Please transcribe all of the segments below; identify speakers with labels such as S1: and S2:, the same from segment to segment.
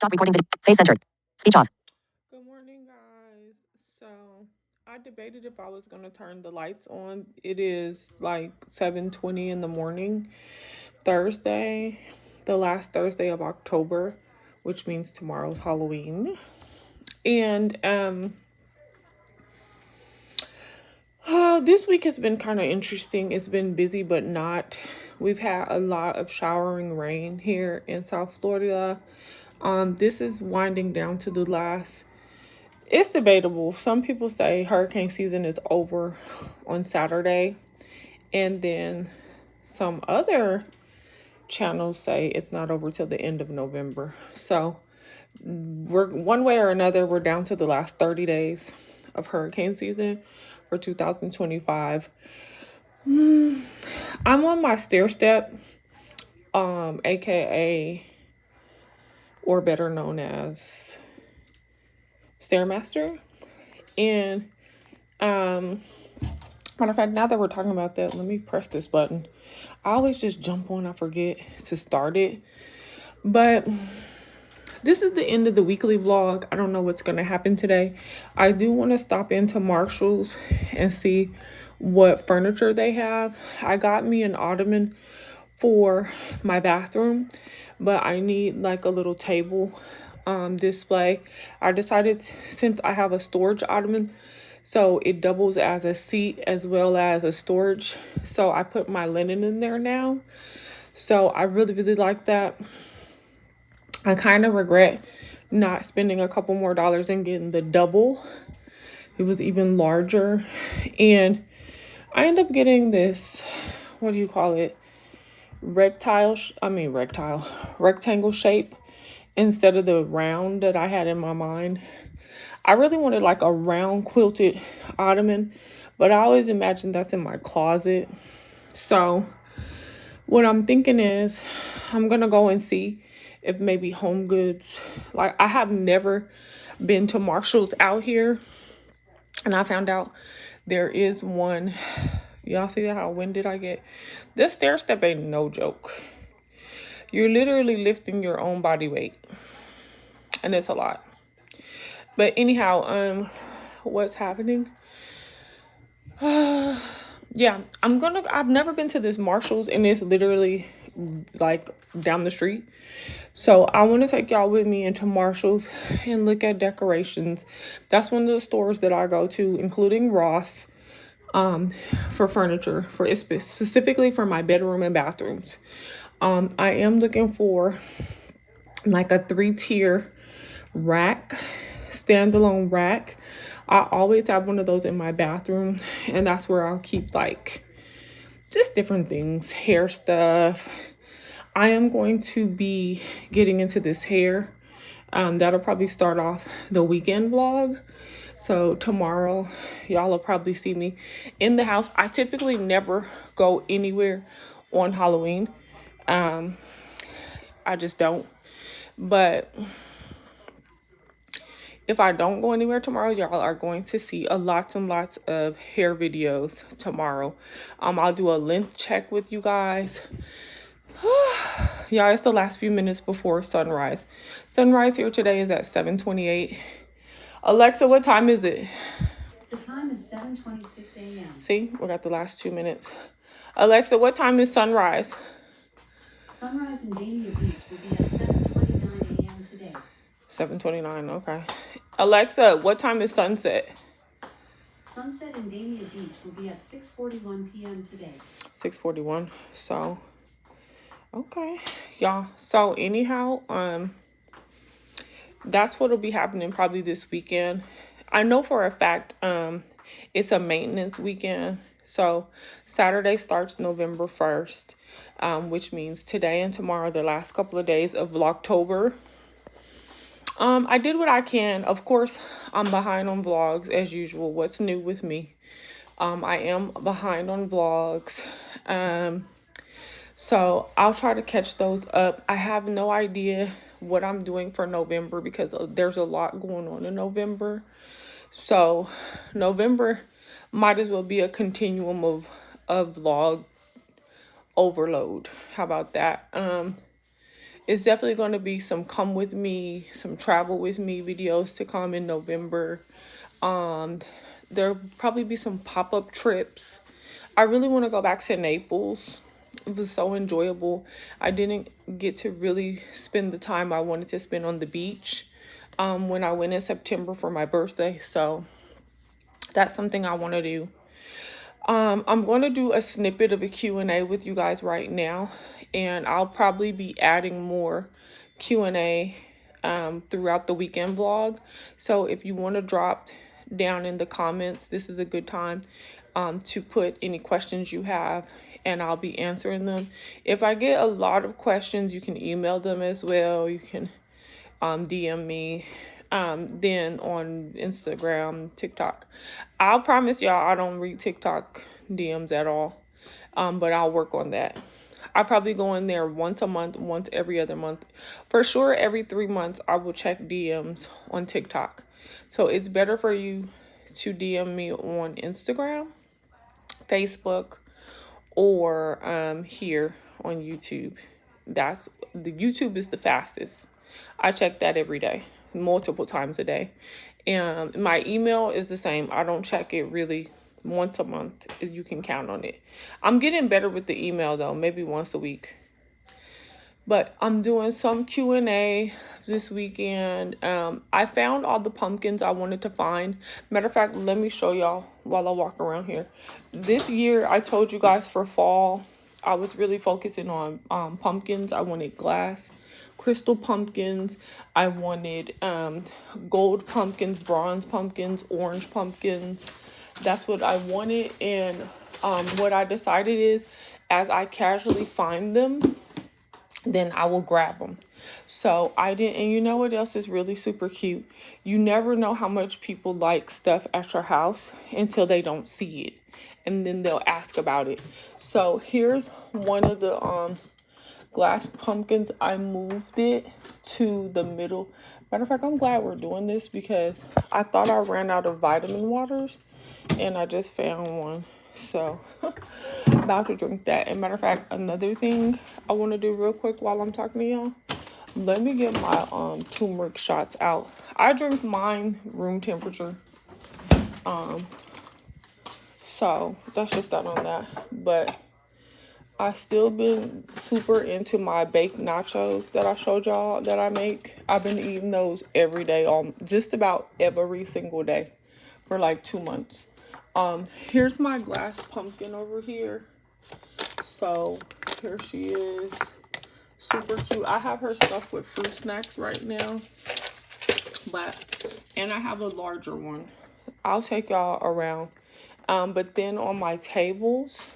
S1: Stop recording video. Face centered. Speech off. Good morning, guys. So I debated if I was going to turn the lights on. It is like 7:20 in the morning, Thursday, the last Thursday of October, which means tomorrow's Halloween. And this week has been kind of interesting. It's been busy, but not. We've had a lot of showering rain here in South Florida. This is winding down to the last. It's debatable. Some people say hurricane season is over on Saturday, and then some other channels say it's not over till the end of November. So we're one way or another, we're down to the last 30 days of hurricane season for 2025. I'm on my stair step, aka or better known as Stairmaster. And matter of fact, now that we're talking about that, let me press this button. I always just jump on, I forget to start it. But this is the end of the weekly vlog. I don't know what's going to happen today. I do want to stop into Marshall's and see what furniture they have. I got me an ottoman for my bathroom, but I need like a little table display. I decided, since I have a storage ottoman, so it doubles as a seat as well as a storage. So I put my linen in there now. So I really like that. I kind of regret not spending a couple more dollars and getting the double. It was even larger. And I ended up getting this, what do you call it? Rectangle shape instead of the round that I had in my mind. I really wanted like a round quilted ottoman, but I always imagined that's in my closet. So what I'm thinking is I'm gonna go and see if maybe Home Goods, like I have never been to Marshall's out here, and I found out there is one. Y'all see how winded I get? This stair step ain't no joke. You're literally lifting your own body weight, and it's a lot. But anyhow, what's happening? Yeah, I've never been to this Marshall's, and it's literally like down the street. So I want to take y'all with me into Marshall's and look at decorations. That's one of the stores that I go to, including Ross, for furniture, specifically for my bedroom and bathrooms. I am looking for like a 3-tier rack, standalone rack. I always have one of those in my bathroom, and that's where I'll keep like just different things, hair stuff. I am going to be getting into this hair. That'll probably start off the weekend vlog. So tomorrow, y'all will probably see me in the house. I typically never go anywhere on Halloween. I just don't. But if I don't go anywhere tomorrow, y'all are going to see lots and lots of hair videos tomorrow. I'll do a length check with you guys. Y'all, it's the last few minutes before sunrise. Sunrise here today is at 7:28. Alexa, what time is it?
S2: The time is 7:26 a.m.
S1: See, we got the last 2 minutes. Alexa, what time is sunrise?
S2: Sunrise in Dania Beach will be at 7:29 a.m. today.
S1: 7:29, okay. Alexa, what time is sunset?
S2: Sunset in Dania Beach will be at 6:41 p.m. today.
S1: 6:41. So, okay, y'all. So anyhow, that's what'll be happening probably this weekend. I know for a fact, it's a maintenance weekend. So Saturday starts November 1st, which means today and tomorrow, the last couple of days of VLOGTOBER. I did what I can. Of course, I'm behind on vlogs as usual. What's new with me? I am behind on vlogs. So I'll try to catch those up. I have no idea what I'm doing for November because there's a lot going on in November. So November might as well be a continuum of vlog overload. How about that? It's definitely going to be some come with me, some travel with me videos to come in November. Um, there'll probably be some pop-up trips. I really want to go back to Naples. It was so enjoyable. I didn't get to really spend the time I wanted to spend on the beach when I went in September for my birthday. So that's something I want to do. I'm going to do a snippet of a Q&A with you guys right now, and I'll probably be adding more Q&A throughout the weekend vlog. So if you want to drop down in the comments, this is a good time to put any questions you have, and I'll be answering them. If I get a lot of questions, you can email them as well. You can DM me, then on Instagram, TikTok. I'll promise y'all I don't read TikTok DMs at all, but I'll work on that. I probably go in there once a month, once every other month. For sure, every 3 months, I will check DMs on TikTok. So it's better for you to DM me on Instagram, Facebook, or here on YouTube. That's the YouTube is the fastest. I check that every day, multiple times a day. And my email is the same. I don't check it really once a month. You can count on it. I'm getting better with the email though, maybe once a week. But I'm doing some Q&A this weekend. I found all the pumpkins I wanted to find. Matter of fact, let me show y'all while I walk around here. This year, I told you guys for fall, I was really focusing on pumpkins. I wanted glass, crystal pumpkins. I wanted gold pumpkins, bronze pumpkins, orange pumpkins. That's what I wanted. And what I decided is, as I casually find them, then I will grab them. So I didn't, and you know what else is really super cute? You never know how much people like stuff at your house until they don't see it. And then they'll ask about it. So here's one of the glass pumpkins. I moved it to the middle. Matter of fact, I'm glad we're doing this because I thought I ran out of vitamin waters and I just found one. So about to drink that. And matter of fact, another thing I want to do real quick while I'm talking to y'all, let me get my turmeric shots out. I drink mine room temperature. So that's just that on that. But I still been super into my baked nachos that I showed y'all that I make. I've been eating those every day, just about every single day for like 2 months. Here's my glass pumpkin over here. So here she is. Super cute. I have her stuffed with fruit snacks right now. And I have a larger one. I'll take y'all around. But then on my tables,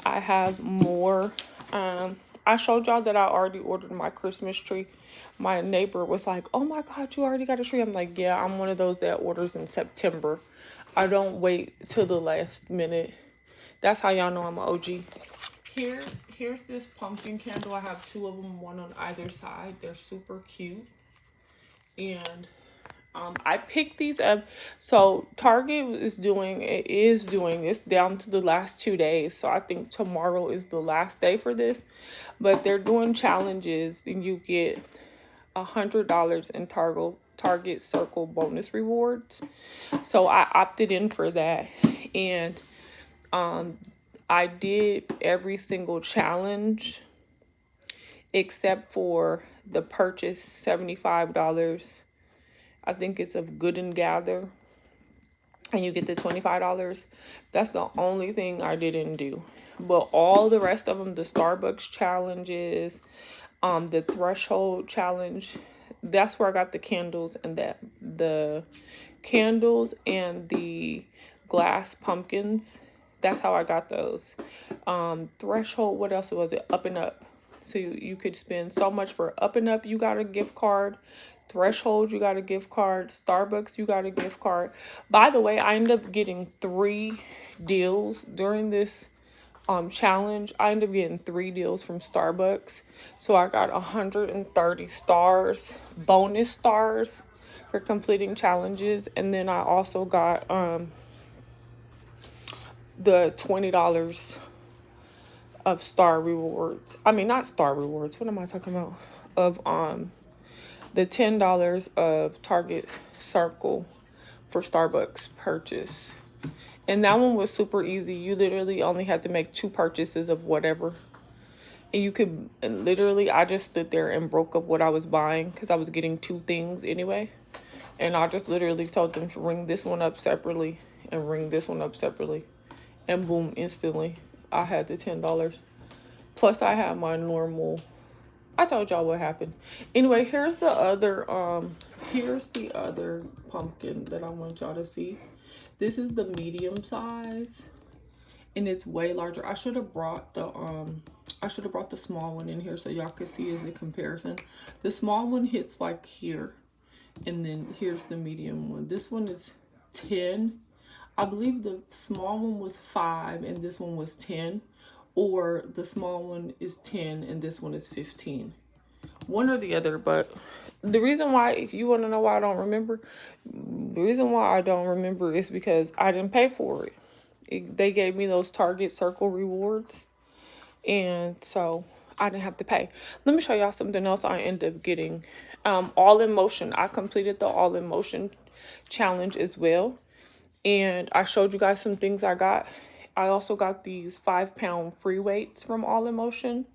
S1: I have more. I showed y'all that I already ordered my Christmas tree. My neighbor was like, "Oh my God, you already got a tree?" I'm like, "Yeah, I'm one of those that orders in September. I don't wait till the last minute." That's how y'all know I'm an OG. Here's this pumpkin candle. I have 2 of them, one on either side. They're super cute. And I picked these up. So Target is doing it's down to the last 2 days. So I think tomorrow is the last day for this. But they're doing challenges and you get $100 in Target Circle bonus rewards. So I opted in for that. And I did every single challenge except for the purchase $75. I think it's of Good and Gather, and you get the $25. That's the only thing I didn't do. But all the rest of them, the Starbucks challenges, the threshold challenge, that's where I got the candles and the candles and the glass pumpkins. That's how I got those. Threshold, what else was it? Up and Up. So you could spend so much for Up and Up. You got a gift card. Threshold, you got a gift card. Starbucks, you got a gift card. By the way, I ended up getting 3 deals during this challenge. I ended up getting 3 deals from Starbucks. So I got 130 stars, bonus stars for completing challenges. And then I also got the $20 of star rewards. I mean, not star rewards. What am I talking about? of the $10 of Target Circle for Starbucks purchase. And that one was super easy. You literally only had to make 2 purchases of whatever. And you could, and literally, I just stood there and broke up what I was buying because I was getting 2 things anyway. And I just literally told them to ring this one up separately and ring this one up separately. And boom, instantly, I had the $10. Plus, I had my normal. I told y'all what happened. Anyway, here's the other pumpkin that I want y'all to see. This is the medium size, and it's way larger. I should have brought the small one in here so y'all could see as a comparison. The small one hits like here, and then here's the medium one. This one is 10. I believe the small one was 5 and this one was 10, or the small one is 10 and this one is 15. One or the other. But the reason why, if you want to know why I don't remember, the reason why I don't remember is because I didn't pay for it. They gave me those Target Circle rewards, and so I didn't have to pay. Let me show y'all something else I ended up getting. All in Motion. I completed the All in Motion challenge as well, and I showed you guys some things I got. I also got these 5-pound free weights from All in Motion,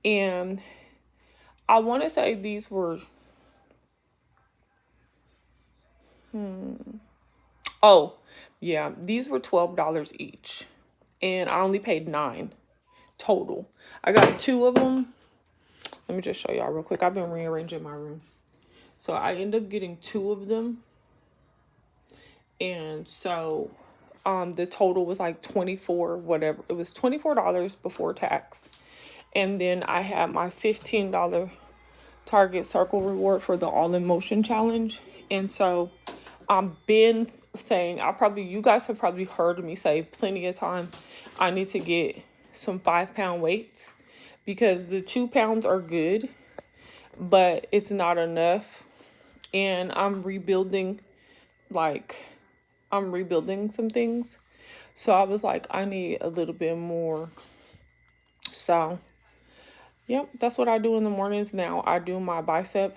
S1: and I want to say these were oh yeah, these were $12 each, and I only paid $9 total. I got 2 of them. Let me just show y'all real quick. I've been rearranging my room, so I ended up getting 2 of them, and so the total was like 24 whatever. It was $24 before tax, and then I had my $15 Target Circle reward for the All in Motion challenge. And so I've been saying, you guys have probably heard me say plenty of times, I need to get some 5-pound weights because the 2 pounds are good, but it's not enough. And I'm rebuilding some things. So I was like, I need a little bit more. So yep, that's what I do in the mornings now. I do my bicep.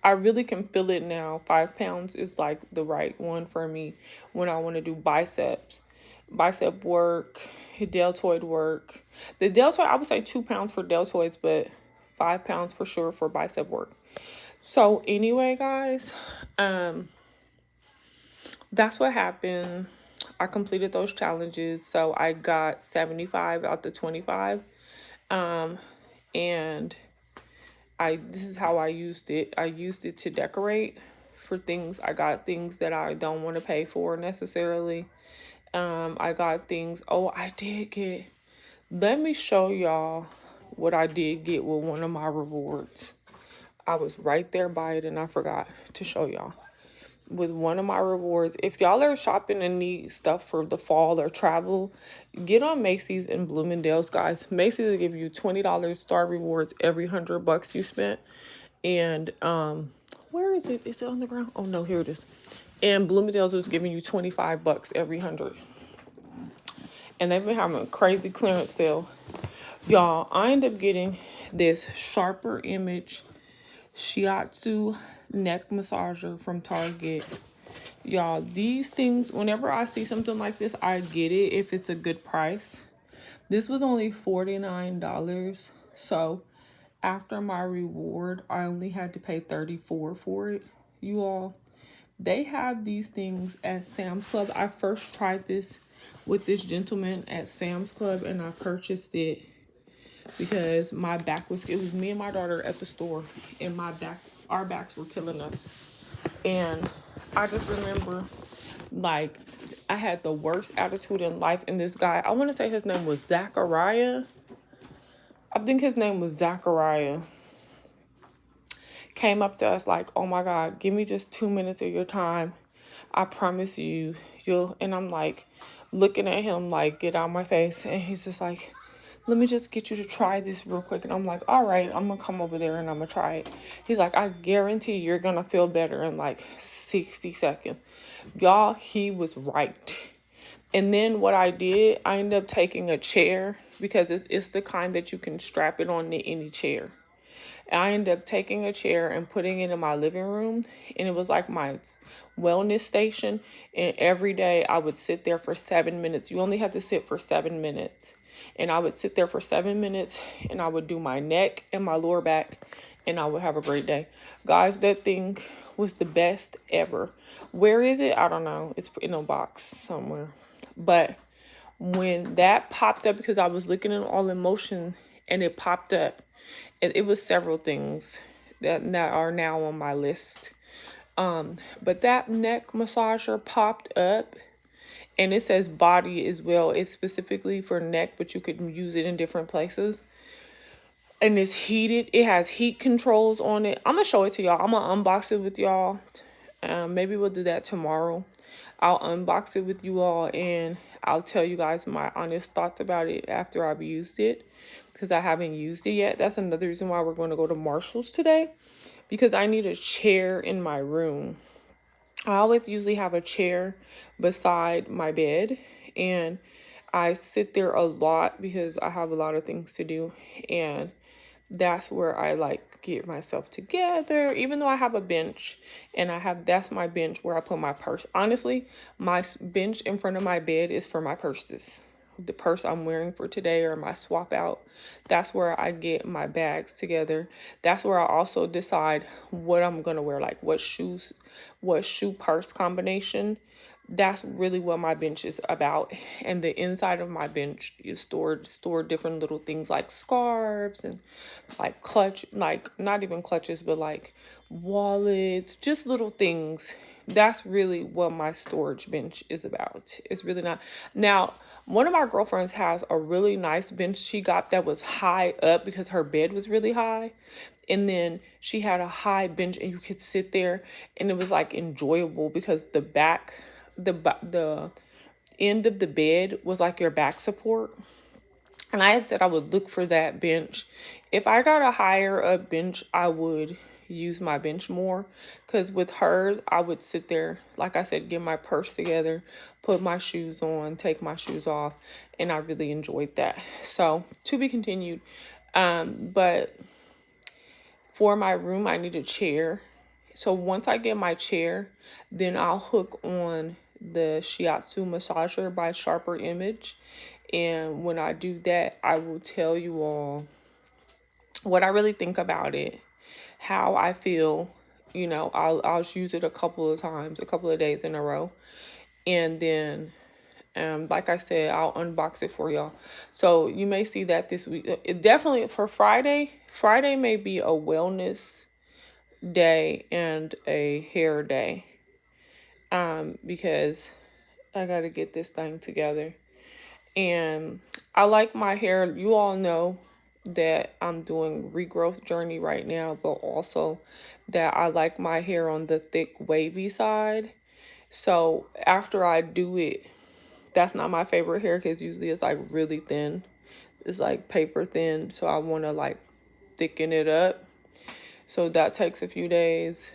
S1: I really can feel it now. 5 pounds is like the right one for me when I want to do bicep work, deltoid work. The deltoid, I would say 2 pounds for deltoids, but 5 pounds for sure for bicep work. So anyway, guys, that's what happened. I completed those challenges. So I got 75 out the 25. And this is how I used it. I used it to decorate for things. I got things that I don't want to pay for necessarily. I got things. Let me show y'all what I did get with one of my rewards. I was right there by it and I forgot to show y'all. With one of my rewards, if y'all are shopping and need stuff for the fall or travel, get on Macy's and Bloomingdale's, guys. Macy's will give you $20 star rewards every $100 you spent. And where is it? Is it on the ground? Oh no, here it is. And Bloomingdale's was giving you $25 every 100. And they've been having a crazy clearance sale. Y'all, I ended up getting this Sharper Image shiatsu neck massager from Target. Y'all, these things, whenever I see something like this, I get it if it's a good price. This was only $49. So after my reward, I only had to pay $34 for it. You all, they have these things at Sam's Club. I first tried this with this gentleman at Sam's Club, and I purchased it because it was me and my daughter at the store, and our backs were killing us. And I just remember, like, I had the worst attitude in life, and this guy, I want to say his name was Zachariah. I think his name was Zachariah. Came up to us like, oh my God, give me just 2 minutes of your time. I promise you'll, and I'm like, looking at him like, get out of my face. And he's just like, let me just get you to try this real quick. And I'm like, all right, I'm going to come over there and I'm going to try it. He's like, I guarantee you're going to feel better in like 60 seconds. Y'all, he was right. And then what I did, I ended up taking a chair because it's the kind that you can strap it on to any chair. I ended up taking a chair and putting it in my living room, and it was like my wellness station. And every day I would sit there for 7 minutes. You only have to sit for 7 minutes. And I would sit there for 7 minutes, and I would do my neck and my lower back, and I would have a great day. Guys, that thing was the best ever. Where is it? I don't know. It's in a box somewhere. But when that popped up, because I was looking at all in motion and it popped up, it was several things that are now on my list. But that neck massager popped up, and it says body as well. It's specifically for neck, but you could use it in different places. And it's heated. It has heat controls on it. I'm gonna show it to y'all. I'm gonna unbox it with y'all. Maybe we'll do that tomorrow. I'll unbox it with you all, and I'll tell you guys my honest thoughts about it after I've used it, because I haven't used it yet. That's another reason why we're going to go to Marshall's today, because I need a chair in my room. I always usually have a chair beside my bed, and I sit there a lot because I have a lot of things to do, and that's where I like get myself together. Even though I have a bench, and that's my bench where I put my purse. Honestly, my bench in front of my bed is for my purses. The purse I'm wearing for today, or my swap out, that's where I get my bags together. That's where I also decide what I'm gonna wear, like what shoe purse combination. That's really what my bench is about. And the inside of my bench is store different little things like scarves and like not even clutches, but like wallets, just little things. That's really what my storage bench is about. It's really not. Now, one of my girlfriends has a really nice bench she got that was high up because her bed was really high. And then she had a high bench, and you could sit there, and it was like enjoyable because the end of the bed was like your back support. And I had said I would look for that bench. If I got a higher up bench, I would use my bench more, because with hers I would sit there, like I said, get my purse together, put my shoes on, take my shoes off, and I really enjoyed that. So to be continued. But for my room, I need a chair. So once I get my chair, then I'll hook on the shiatsu massager by Sharper Image. And when I do that, I will tell you all what I really think about it, how I feel. I'll use it a couple of times, a couple of days in a row. And then, like I said, I'll unbox it for y'all. So you may see that this week. It definitely for Friday. Friday may be a wellness day and a hair day. Because I got to get this thing together. And I like my hair. You all know that I'm doing regrowth journey right now, but also that I like my hair on the thick wavy side. So after I do it, that's not my favorite hair, because usually it's like really thin. It's like paper thin. So I want to like thicken it up. So that takes a few days.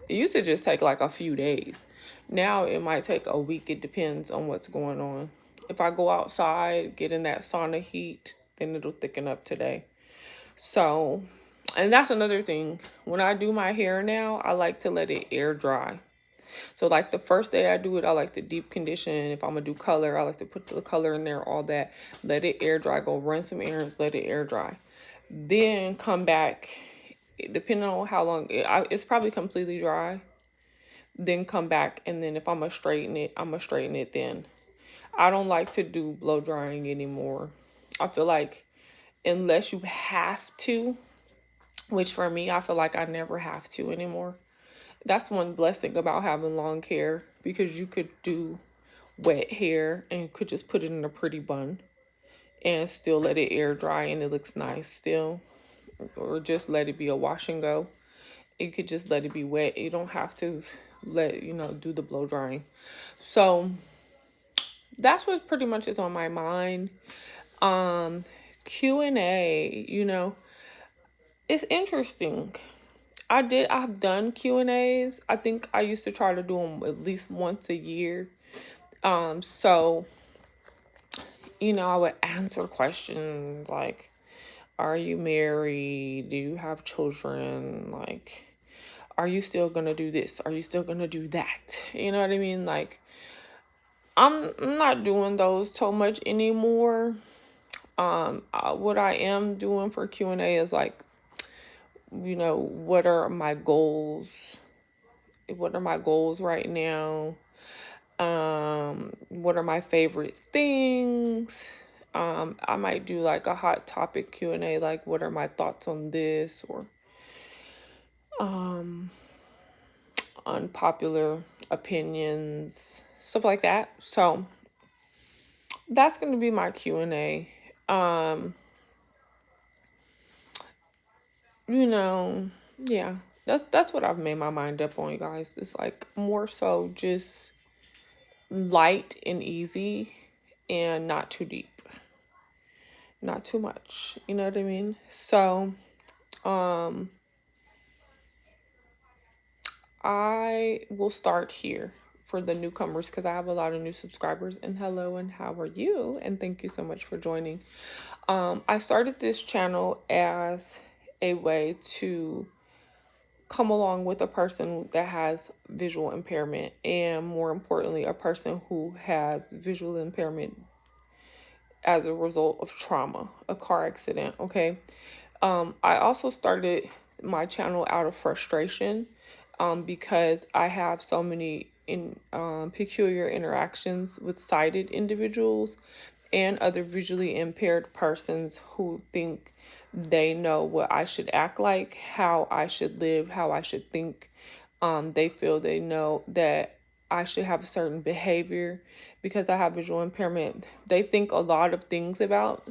S1: It used to just take like a few days. Now it might take a week. It depends on what's going on. If I go outside, get in that sauna heat, then it'll thicken up today. So, and that's another thing. When I do my hair now, I like to let it air dry. So like the first day I do it, I like to deep condition. If I'm gonna do color, I like to put the color in there, all that. Let it air dry, go run some errands, let it air dry. Then come back, depending on how long, it's probably completely dry. Then come back, and then if I'm gonna straighten it, I'm gonna straighten it then. I don't like to do blow drying anymore. I feel like unless you have to, which for me, I feel like I never have to anymore. That's one blessing about having long hair, because you could do wet hair and could just put it in a pretty bun and still let it air dry and it looks nice still. Or just let it be a wash and go. You could just let it be wet. You don't have to do the blow drying. So that's what pretty much is on my mind. Q&A, it's interesting. I've done Q&As. I think I used to try to do them at least once a year. So I would answer questions like, Are you married? Do you have children? Like, are you still gonna do this? Are you still gonna do that? You know what I mean? Like, I'm not doing those so much anymore. What I am doing for Q&A is like, what are my goals? What are my goals right now? What are my favorite things? I might do like a hot topic Q&A, like what are my thoughts on this, or unpopular opinions, stuff like that. So that's going to be my Q&A. Yeah, that's what I've made my mind up on, you guys. It's like more so just light and easy and not too deep. Not too much. You know what I mean? So, I will start here for the newcomers because I have a lot of new subscribers. And hello, and how are you? And thank you so much for joining. I started this channel as a way to come along with a person that has visual impairment, and more importantly, a person who has visual impairment as a result of trauma, a car accident. Okay. I also started my channel out of frustration, because I have so many peculiar interactions with sighted individuals and other visually impaired persons who think they know what I should act like, how I should live, how I should think. They feel they know that I should have a certain behavior because I have visual impairment. They think a lot of things about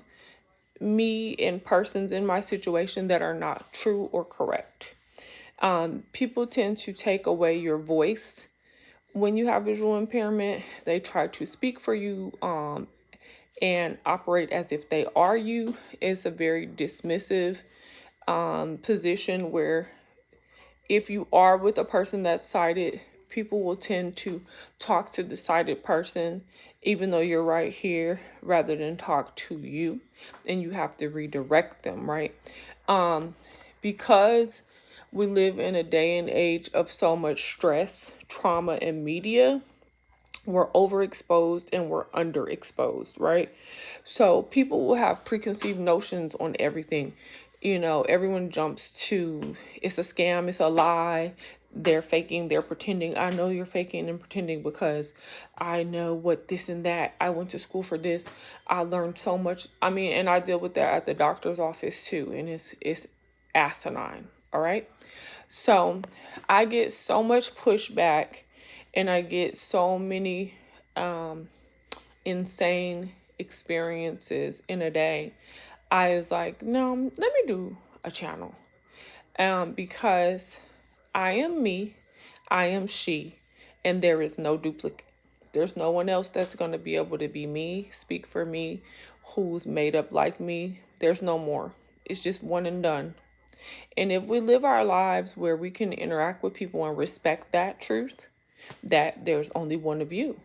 S1: me and persons in my situation that are not true or correct. People tend to take away your voice when you have visual impairment. They try to speak for you, and operate as if they are you. It's a very dismissive position where if you are with a person that's sighted, people will tend to talk to the sighted person, even though you're right here, rather than talk to you, and you have to redirect them, right? Because we live in a day and age of so much stress, trauma, and media, we're overexposed and we're underexposed, right? So people will have preconceived notions on everything. Everyone jumps to it's a scam, it's a lie, they're faking, they're pretending. I know you're faking and pretending because I know what this and that. I went to school for this. I learned so much. I mean, and I deal with that at the doctor's office too, and it's asinine, all right? So I get so much pushback and I get so many insane experiences in a day. I was like, no, let me do a channel. Because I am me, I am she, and there is no duplicate. There's no one else that's going to be able to be me, speak for me, who's made up like me. There's no more. It's just one and done. And if we live our lives where we can interact with people and respect that truth, that there's only one of you.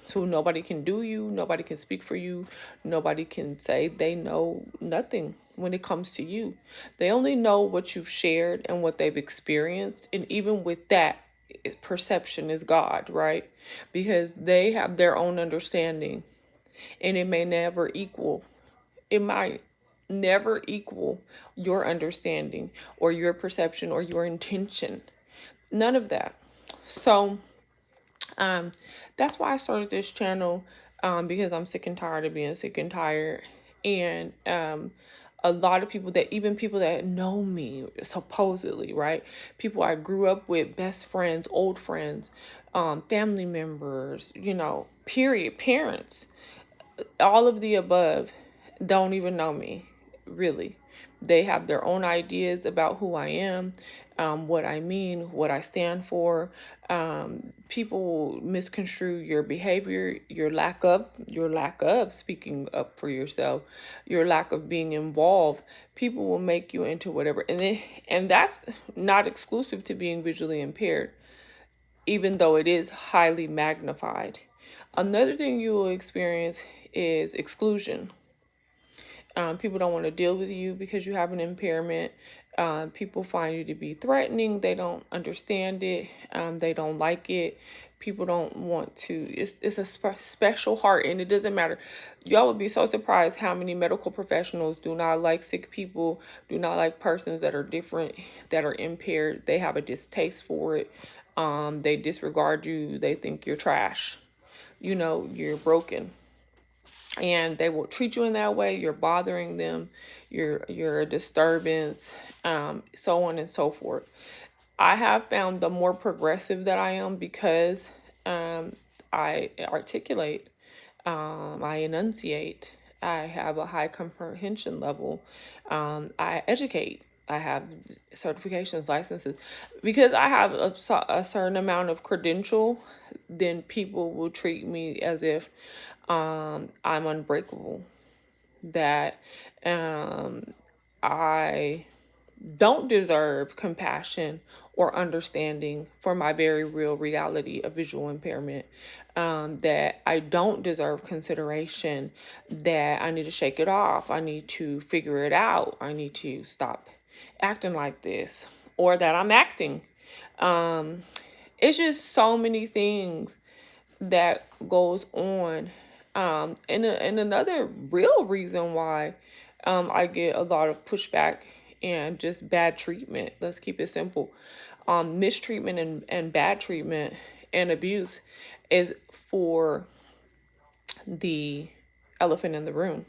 S1: So nobody can do you, nobody can speak for you, nobody can say they know nothing when it comes to you. They only know what you've shared and what they've experienced. And even with that, perception is God, right? Because they have their own understanding, and it may never equal. It might never equal your understanding or your perception or your intention. None of that. So that's why I started this channel, because I'm sick and tired of being sick and tired. And a lot of people even people that know me, supposedly, right? People I grew up with, best friends, old friends, family members, period, parents, all of the above, don't even know me, really. They have their own ideas about who I am, what I mean, what I stand for. People will misconstrue your behavior, your lack of speaking up for yourself, your lack of being involved. People will make you into whatever, and that's not exclusive to being visually impaired, even though it is highly magnified. Another thing you will experience is exclusion. People don't want to deal with you because you have an impairment. People find you to be threatening. They don't understand it. They don't like it. People don't want to. It's a special heart, and it doesn't matter. Y'all would be so surprised how many medical professionals do not like sick people, do not like persons that are different, that are impaired. They have a distaste for it. They disregard you. They think you're trash. You know, you're broken, and they will treat you in that way. You're bothering them, you're a disturbance, so on and so forth. I have found the more progressive that I am, because I articulate, I enunciate, I have a high comprehension level, I educate, I have certifications, licenses. Because I have a certain amount of credential, then people will treat me as if I'm unbreakable, that I don't deserve compassion or understanding for my very real reality of visual impairment, that I don't deserve consideration, that I need to shake it off, I need to figure it out, I need to stop acting like this, or that I'm acting. It's just so many things that goes on. And another real reason why I get a lot of pushback and just bad treatment. Let's keep it simple. Mistreatment and bad treatment and abuse is for the elephant in the room.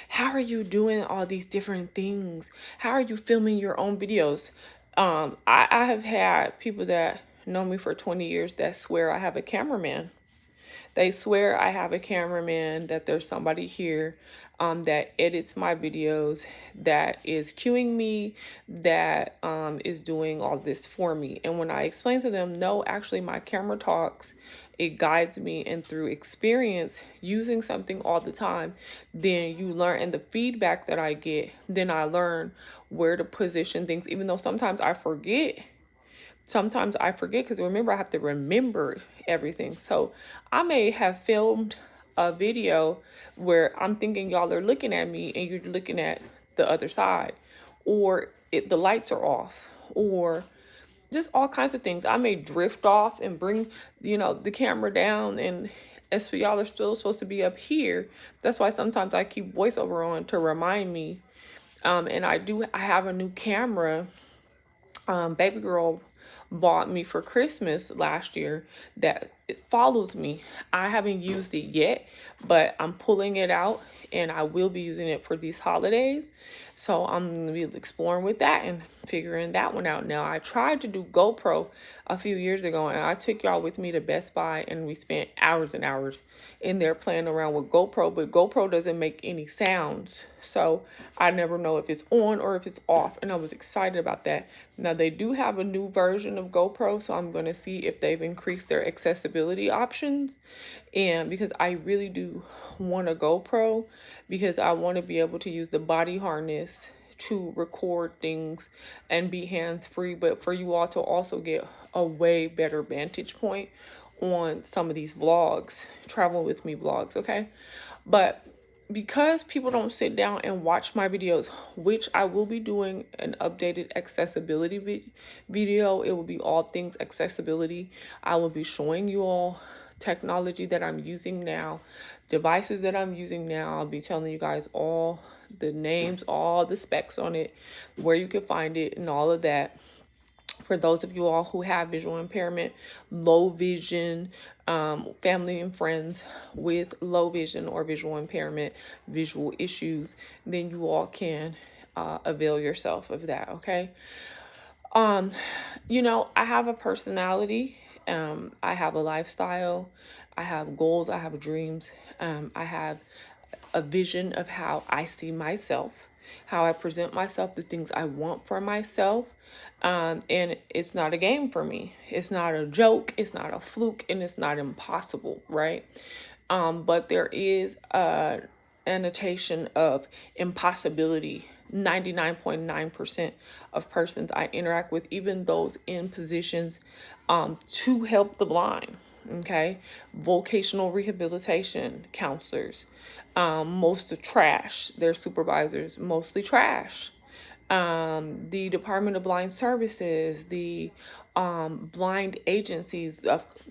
S1: How are you doing all these different things? How are you filming your own videos? I have had people that know me for 20 years that swear I have a cameraman. They swear I have a cameraman, that there's somebody here that edits my videos, that is cueing me, that is doing all this for me. And when I explain to them, no, actually my camera talks, it guides me, and through experience using something all the time, then you learn, and the feedback that I get, then I learn where to position things, even though sometimes I forget. Because remember, I have to remember everything. So I may have filmed a video where I'm thinking y'all are looking at me and you're looking at the other side, or the lights are off, or just all kinds of things. I may drift off and bring, the camera down, and as for y'all are still supposed to be up here. That's why sometimes I keep voiceover on to remind me. And I have a new camera. Baby girl bought me for Christmas last year, that it follows me. I haven't used it yet, but I'm pulling it out, and I will be using it for these holidays. So I'm going to be exploring with that and figuring that one out. Now, I tried to do GoPro a few years ago, and I took y'all with me to Best Buy, and we spent hours and hours in there playing around with GoPro, but GoPro doesn't make any sounds. So I never know if it's on or if it's off, and I was excited about that. Now, they do have a new version of GoPro, so I'm going to see if they've increased their accessibility options. And because I really do want a GoPro, because I want to be able to use the body harness to record things and be hands-free, but for you all to also get a way better vantage point on some of these vlogs, travel with me vlogs, okay? But because people don't sit down and watch my videos, which I will be doing an updated accessibility video. It will be all things accessibility. I will be showing you all technology that I'm using now, devices that I'm using now. I'll be telling you guys all the names, all the specs on it, where you can find it, and all of that. For those of you all who have visual impairment, low vision, family and friends with low vision or visual impairment, visual issues, then you all can avail yourself of that, okay? I have a personality, I have a lifestyle, I have goals, I have dreams, I have a vision of how I see myself, how I present myself, the things I want for myself. And it's not a game for me. It's not a joke. It's not a fluke, and it's not impossible, right? But there is a annotation of impossibility. 99.9% of persons I interact with, even those in positions to help the blind, Okay, vocational rehabilitation counselors, most are trash. Their supervisors mostly trash. The Department of Blind Services, the blind agencies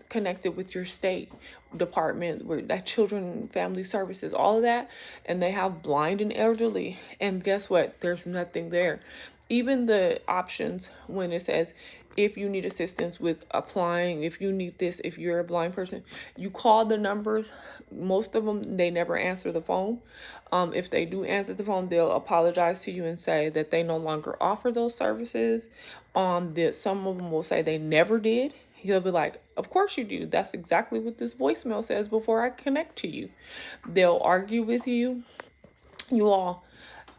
S1: connected with your state department, where that Children and Family Services, all of that, and they have blind and elderly. And guess what? There's nothing there. Even the options when it says if you need assistance with applying, if you need this, if you're a blind person, you call the numbers. Most of them, they never answer the phone. If they do answer the phone, they'll apologize to you and say that they no longer offer those services. That some of them will say they never did. He'll be like, of course you do. That's exactly what this voicemail says before I connect to you. They'll argue with you. You all,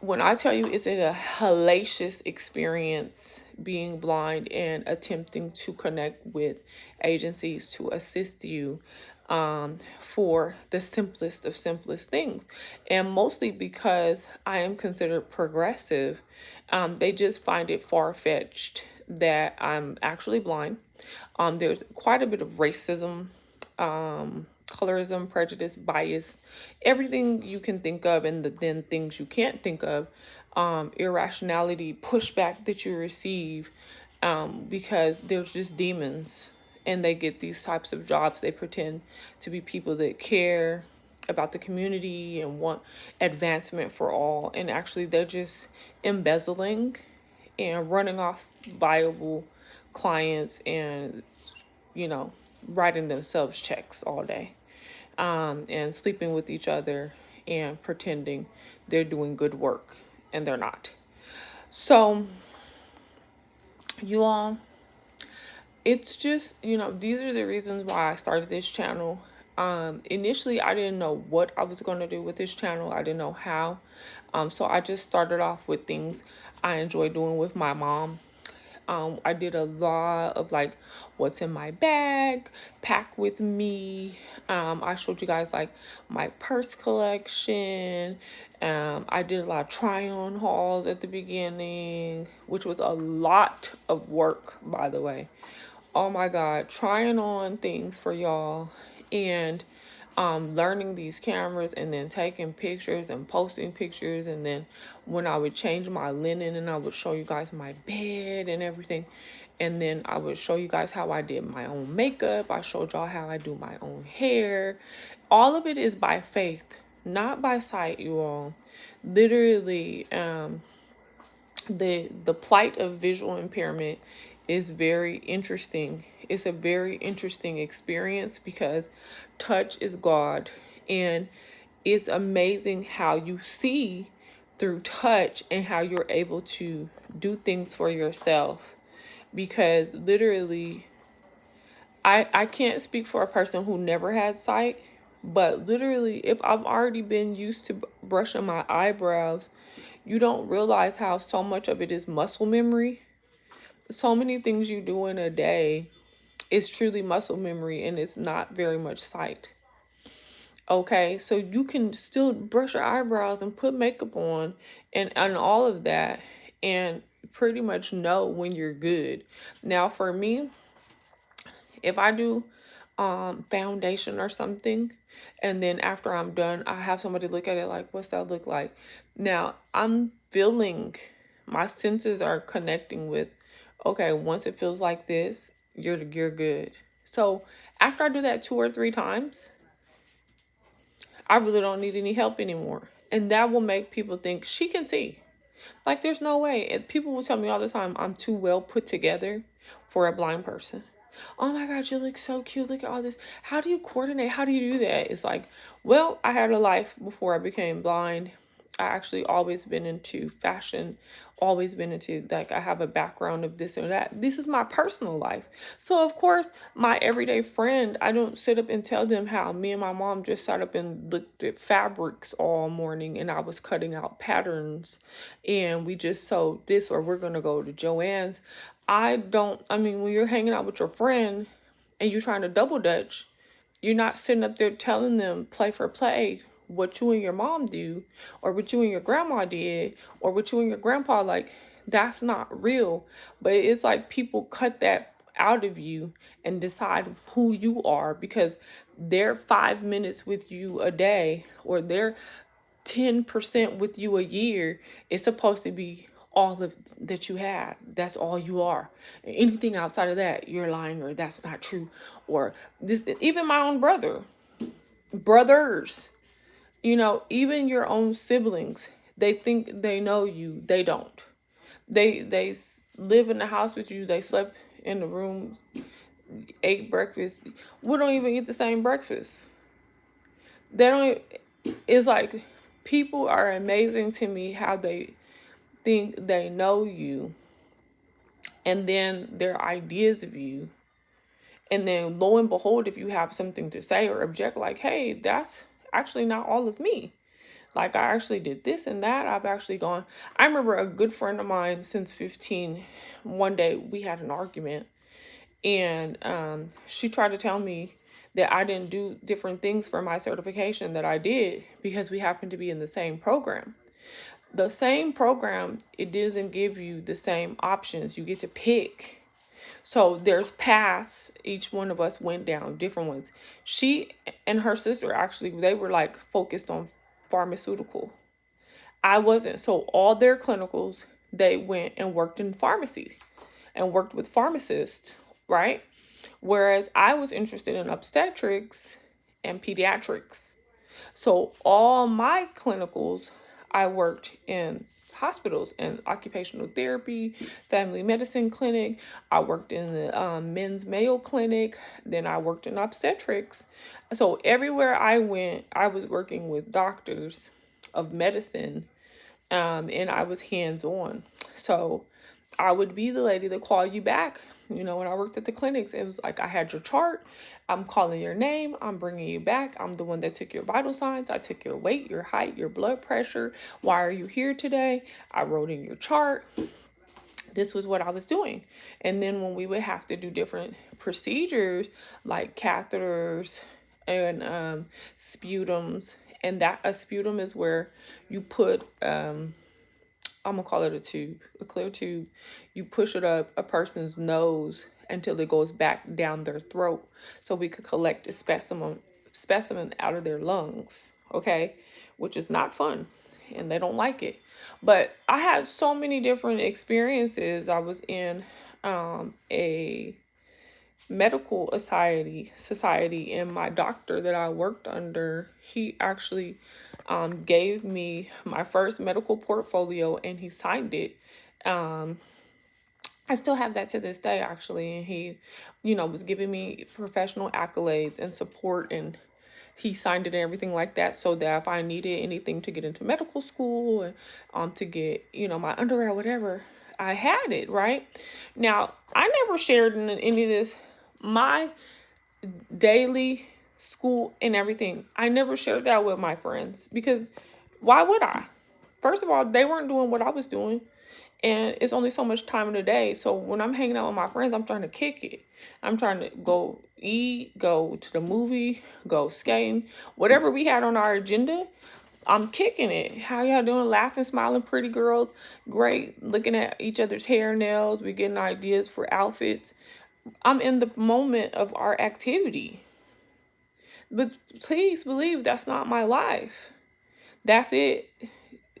S1: when I tell you it's a hellacious experience being blind and attempting to connect with agencies to assist you for the simplest of simplest things. And mostly because I am considered progressive, they just find it far-fetched that I'm actually blind. There's quite a bit of racism, colorism, prejudice, bias, everything you can think of, and then things you can't think of, irrationality, pushback that you receive, because they're just demons and they get these types of jobs. They pretend to be people that care about the community and want advancement for all, and actually they're just embezzling and running off viable clients and, writing themselves checks all day, and sleeping with each other and pretending they're doing good work and they're not. So, you all, it's just, these are the reasons why I started this channel. Initially, I didn't know what I was going to do with this channel. I didn't know how. So I just started off with things I enjoy doing with my mom. I did a lot of like what's in my bag, pack with me. I showed you guys like my purse collection. I did a lot of try on hauls at the beginning, which was a lot of work, by the way. Oh my God, trying on things for y'all and learning these cameras and then taking pictures and posting pictures. And then when I would change my linen and I would show you guys my bed and everything. And then I would show you guys how I did my own makeup. I showed y'all how I do my own hair. All of it is by faith, not by sight, you all. Literally, the plight of visual impairment is very interesting. It's a very interesting experience because touch is God, and it's amazing how you see through touch and how you're able to do things for yourself. Because literally, I can't speak for a person who never had sight, but literally, if I've already been used to brushing my eyebrows, you don't realize how so much of it is muscle memory. So many things you do in a day is truly muscle memory, and it's not very much sight. Okay, so you can still brush your eyebrows and put makeup on and all of that and pretty much know when you're good. Now for me, if I do foundation or something, and then after I'm done, I have somebody look at it like, what's that look like? Now I'm feeling, my senses are connecting with, okay, once it feels like this, you're good. So after I do that 2 or 3 times, I really don't need any help anymore. And that will make people think she can see. Like, there's no way. And people will tell me all the time I'm too well put together for a blind person. Oh my God, you look so cute. Look at all this. How do you coordinate? How do you do that? It's like, well, I had a life before I became blind. I actually always been into fashion, always been into, like, I have a background of this or that. This is my personal life. So of course, my everyday friend, I don't sit up and tell them how me and my mom just sat up and looked at fabrics all morning and I was cutting out patterns and we just sewed this, or we're going to go to Joann's. When you're hanging out with your friend and you're trying to double dutch, you're not sitting up there telling them play for play what you and your mom do, or what you and your grandma did, or what you and your grandpa, like, that's not real. But it's like people cut that out of you and decide who you are, because their 5 minutes with you a day or their 10% with you a year is supposed to be all of that you have. That's all you are. Anything outside of that, you're lying, or that's not true. Or this, even my own brothers, even your own siblings, they think they know you. They don't. They live in the house with you. They slept in the room, ate breakfast. We don't even eat the same breakfast. They don't. It's like people are amazing to me, how they think they know you, and then their ideas of you, and then lo and behold, if you have something to say or object, like, hey, that's actually not all of me. Like, I actually did this and that. I've actually gone. I remember a good friend of mine since 15. One day we had an argument, and she tried to tell me that I didn't do different things for my certification that I did because we happened to be in the same program. The same program, it doesn't give you the same options. You get to pick. So there's paths each one of us went down, different ones. She and her sister, actually, they were like focused on pharmaceutical. I wasn't. So all their clinicals, they went and worked in pharmacy and worked with pharmacists, right? Whereas I was interested in obstetrics and pediatrics. So all my clinicals, I worked in hospitals and occupational therapy, family medicine clinic. I worked in the men's Mayo clinic. Then I worked in obstetrics. So everywhere I went, I was working with doctors of medicine, and I was hands-on. So I would be the lady that call you back. When I worked at the clinics, it was like I had your chart. I'm calling your name. I'm bringing you back. I'm the one that took your vital signs. I took your weight, your height, your blood pressure. Why are you here today? I wrote in your chart. This was what I was doing. And then when we would have to do different procedures like catheters and sputums, and that a sputum is where you put I'm gonna call it a tube, a clear tube. You push it up a person's nose until it goes back down their throat, so we could collect a specimen out of their lungs. Okay, which is not fun, and they don't like it. But I had so many different experiences. I was in a medical society, and my doctor that I worked under, he actually gave me my first medical portfolio, and he signed it. I still have that to this day, actually, and he, was giving me professional accolades and support, and he signed it and everything like that, so that if I needed anything to get into medical school and to get, my undergrad, whatever, I had it, right? Now, I never shared in any of this, my daily school and everything. I never shared that with my friends, because why would I? First of all, they weren't doing what I was doing. And it's only so much time in the day. So when I'm hanging out with my friends, I'm trying to kick it. I'm trying to go eat, go to the movie, go skating. Whatever we had on our agenda, I'm kicking it. How y'all doing? Laughing, smiling, pretty girls. Great. Looking at each other's hair, nails. We're getting ideas for outfits. I'm in the moment of our activity. But please believe that's not my life. That's it.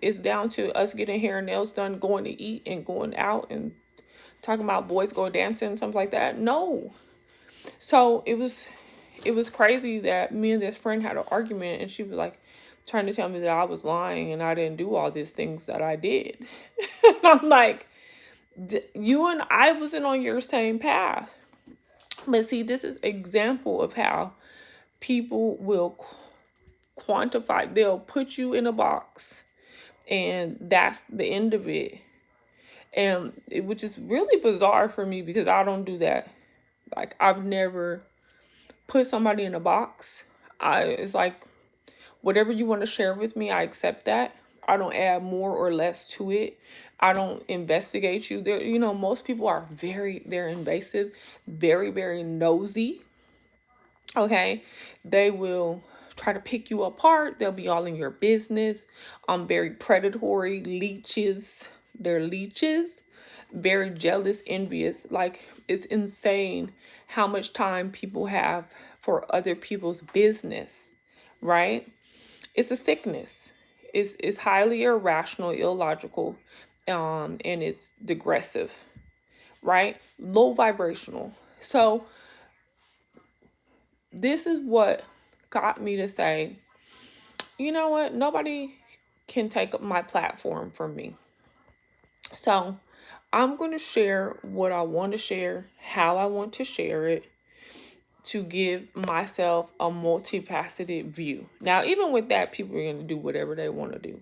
S1: It's down to us getting hair and nails done, going to eat, and going out and talking about boys go dancing and something like that. No. So it was crazy that me and this friend had an argument, and she was like trying to tell me that I was lying and I didn't do all these things that I did. And I'm like, you and I wasn't on your same path. But see, this is example of how people will quantify. They'll put you in a box, and that's the end of it. And which is really bizarre for me, because I don't do that. Like, I've never put somebody in a box. It's like, whatever you want to share with me, I accept that. I don't add more or less to it. I don't investigate you. Most people are they're invasive, very, very nosy. Okay, they will try to pick you apart. They'll be all in your business. Very predatory leeches. They're leeches. very jealous, envious. Like, it's insane how much time people have for other people's business, right? It's a sickness. It's highly irrational, illogical, and it's digressive, right? Low vibrational. So this is what got me to say, you know what? Nobody can take up my platform from me. So I'm going to share what I want to share, how I want to share it, to give myself a multifaceted view. Now, even with that, people are going to do whatever they want to do,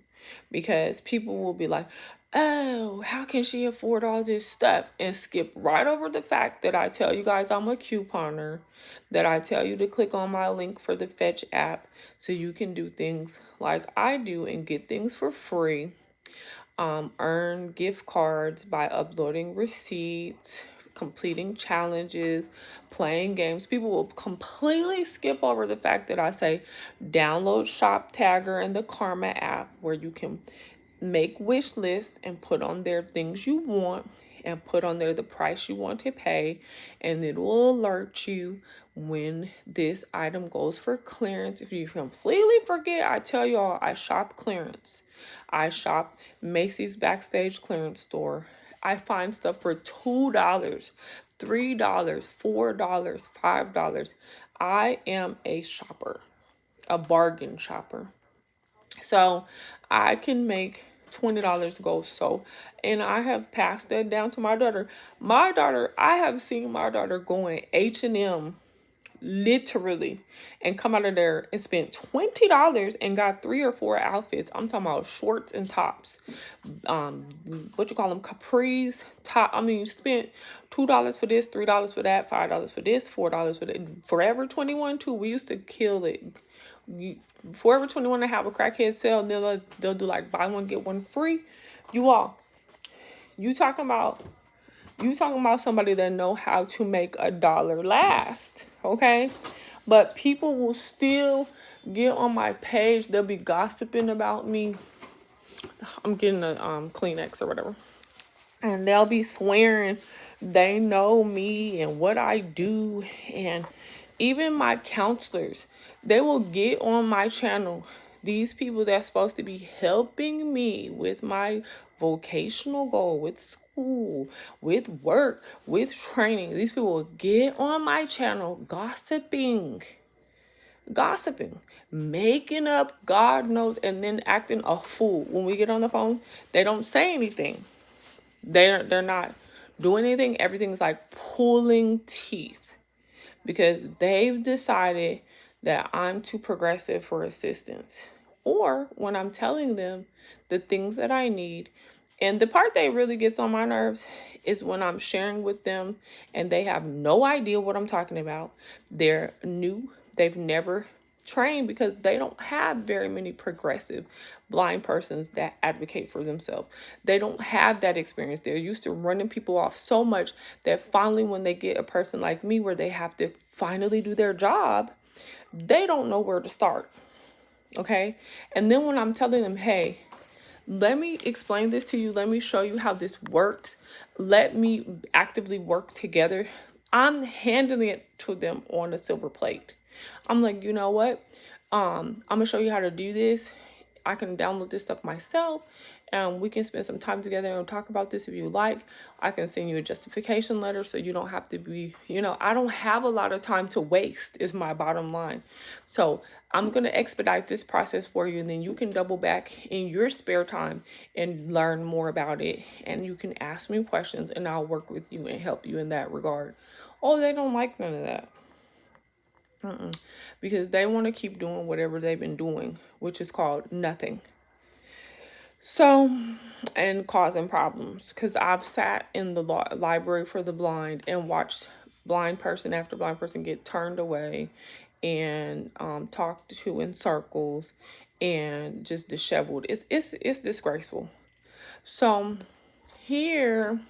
S1: because people will be like, oh, how can she afford all this stuff? And skip right over the fact that I tell you guys I'm a couponer, that I tell you to click on my link for the Fetch app so you can do things like I do and get things for free. Earn gift cards by uploading receipts, completing challenges, playing games. People will completely skip over the fact that I say download Shop Tagger and the Karma app, where you can make wish lists and put on there things you want and put on there the price you want to pay, and it will alert you when this item goes for clearance. If you completely forget, I tell y'all, I shop clearance. I shop Macy's backstage clearance store. I find stuff for $2, $3, $4, $5. I am a shopper, a bargain shopper. So I can make $20 go. So, and I have passed that down to my daughter. I have seen my daughter go in H&M literally and come out of there and spent $20 and got 3 or 4 outfits. I'm talking about shorts and tops, what you call them, capris, top. I mean, you spent $2 for this, $3 for that, $5 for this, $4 for that. Forever 21 too, we used to kill it. Forever 21 to have a crackhead sale, and then they'll do like buy one get one free. You talking about somebody that know how to make a dollar last, okay? But people will still get on my page. They'll be gossiping about me. I'm getting a Kleenex or whatever, and they'll be swearing they know me and what I do. And even my counselors, they will get on my channel. These people that's supposed to be helping me with my vocational goal, with school, with work, with training, these people will get on my channel gossiping, making up God knows, and then acting a fool. When we get on the phone, they don't say anything. They're not doing anything. Everything's like pulling teeth, because they've decided that I'm too progressive for assistance. Or when I'm telling them the things that I need. And the part that really gets on my nerves is when I'm sharing with them and they have no idea what I'm talking about. They're new. They've never trained, because they don't have very many progressive blind persons that advocate for themselves. They don't have that experience. They're used to running people off so much that finally when they get a person like me where they have to finally do their job, they don't know where to start. Okay? And then when I'm telling them, hey, let me explain this to you. Let me show you how this works. Let me actively work together. I'm handing it to them on a silver plate. I'm like, you know what? I'm going to show you how to do this. I can download this stuff myself, and we can spend some time together and talk about this if you like. I can send you a justification letter so you don't have to be, I don't have a lot of time to waste is my bottom line. So I'm going to expedite this process for you, and then you can double back in your spare time and learn more about it. And you can ask me questions and I'll work with you and help you in that regard. Oh, they don't like none of that. Because they want to keep doing whatever they've been doing, which is called nothing. So, and causing problems. Because I've sat in the library for the blind and watched blind person after blind person get turned away and talked to in circles and just disheveled. It's disgraceful. So here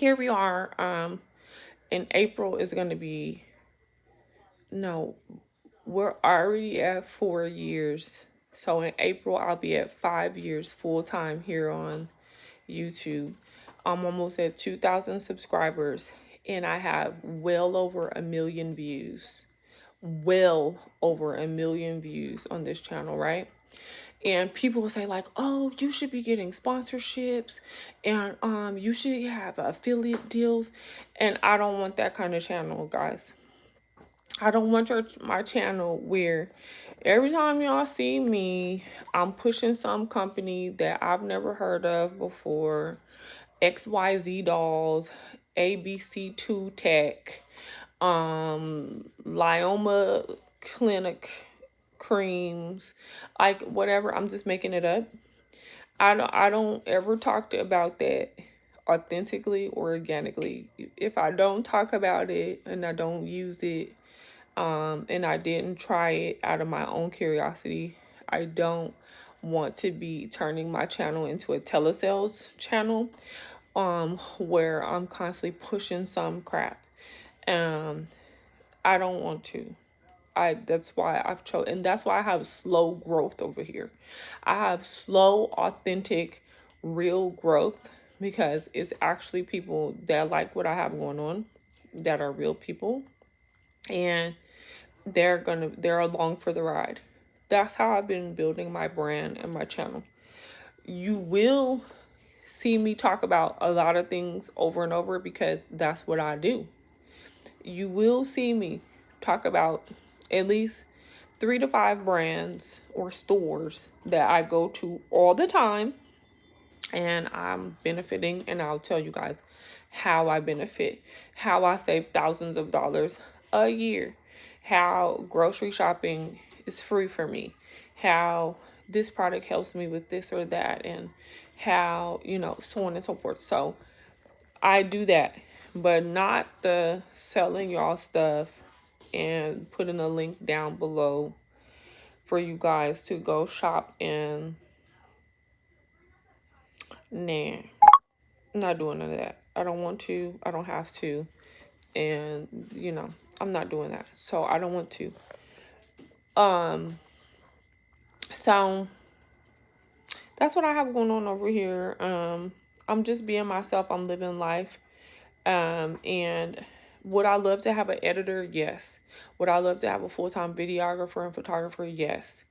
S1: we are. In April is going to be, no, we're already at 4 years. So in April, I'll be at 5 years full time here on YouTube. I'm almost at 2,000 subscribers, and I have well over 1 million views. Well over 1 million views on this channel, right? And people will say like, oh, you should be getting sponsorships, and you should have affiliate deals. And I don't want that kind of channel, guys. I don't want my channel where every time y'all see me, I'm pushing some company that I've never heard of before. XYZ Dolls, ABC2 Tech, Lyoma Clinic creams, like whatever. I'm just making it up. I don't ever talk about that authentically or organically. If I don't talk about it and I don't use it, and I didn't try it out of my own curiosity, I don't want to be turning my channel into a telesales channel, where I'm constantly pushing some crap. I don't want to. That's why I've chosen, and that's why I have slow growth over here. I have slow, authentic, real growth, because it's actually people that like what I have going on, that are real people, and they're along for the ride. That's how I've been building my brand and my channel. You will see me talk about a lot of things over and over because that's what I do. You will see me talk about at least 3 to 5 brands or stores that I go to all the time, and I'm benefiting, and I'll tell you guys how I benefit, how I save thousands of dollars a year, how grocery shopping is free for me, how this product helps me with this or that, and how, so on and so forth. So I do that, but not the selling y'all stuff and putting a link down below for you guys to go shop in. Nah, I'm not doing none of that. I don't want to. I don't have to. And, I'm not doing that. So I don't want to. So that's what I have going on over here. I'm just being myself. I'm living life. And would I love to have an editor? Yes. Would I love to have a full-time videographer and photographer? Yes.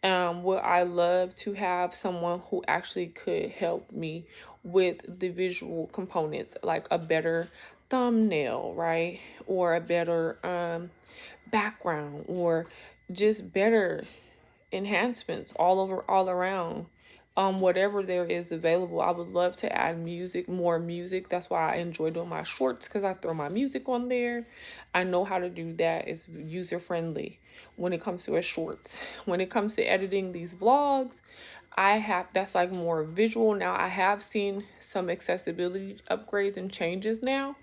S1: Would I love to have someone who actually could help me with the visual components, like a better thumbnail, right? Or a better background, or just better enhancements all around. Whatever there is available. I would love to add music, more music. That's why I enjoy doing my shorts, because I throw my music on there. I know how to do that. It's user friendly when it comes to a shorts. When it comes to editing these vlogs, that's like more visual. Now I have seen some accessibility upgrades and changes now,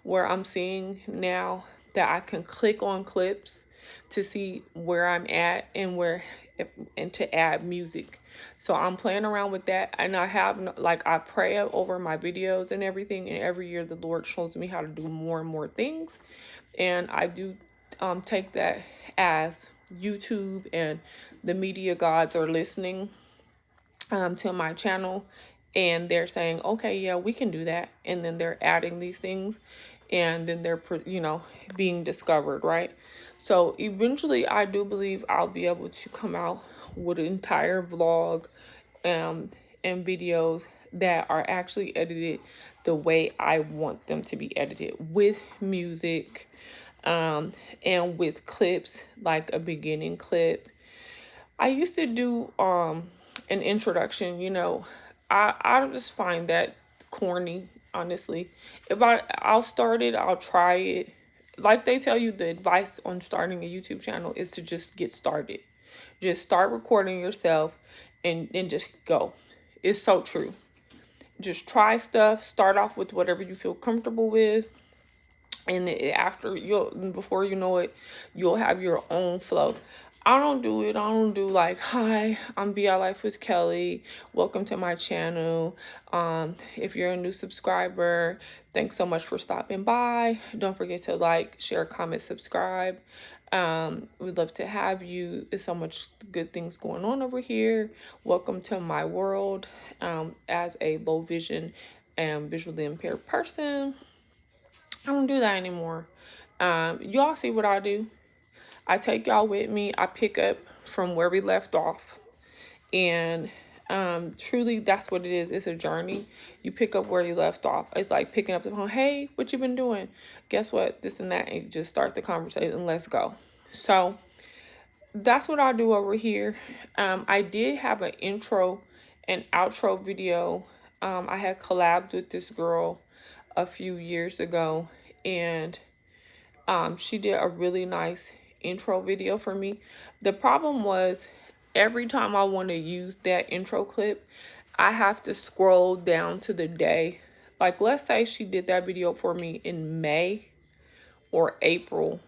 S1: where I'm seeing now that I can click on clips to see where I'm at and to add music. So I'm playing around with that, and I pray over my videos and everything, and every year the Lord shows me how to do more and more things, and I do take that as YouTube and the media gods are listening to my channel, and they're saying, okay, yeah, we can do that, and then they're adding these things, and then they're being discovered, right? So eventually I do believe I'll be able to come out with an entire vlog and videos that are actually edited the way I want them to be edited, with music and with clips, like a beginning clip. I used to do an introduction, I just find that corny, honestly. If I'll start it, I'll try it. Like they tell you, the advice on starting a YouTube channel is to just get started. Just start recording yourself and just go. It's so true. Just try stuff. Start off with whatever you feel comfortable with. And before you know it, you'll have your own flow. I don't do like, hi, I'm BI Life with Kelly. Welcome to my channel. If you're a new subscriber, thanks so much for stopping by. Don't forget to like, share, comment, subscribe. We'd love to have you. There's so much good things going on over here. Welcome to my world as a low vision am a visually impaired person. I don't do that anymore. Y'all see what I do? I take y'all with me. I pick up from where we left off. And truly, that's what it is. It's a journey. You pick up where you left off. It's like picking up the phone. Hey, what you been doing? Guess what? This and that. And you just start the conversation and let's go. So that's what I do over here. I did have an intro and outro video. I had collabed with this girl a few years ago, and she did a really nice intro video for me. The problem was every time I want to use that intro clip, I have to scroll down to the day. Like, let's say she did that video for me in May or April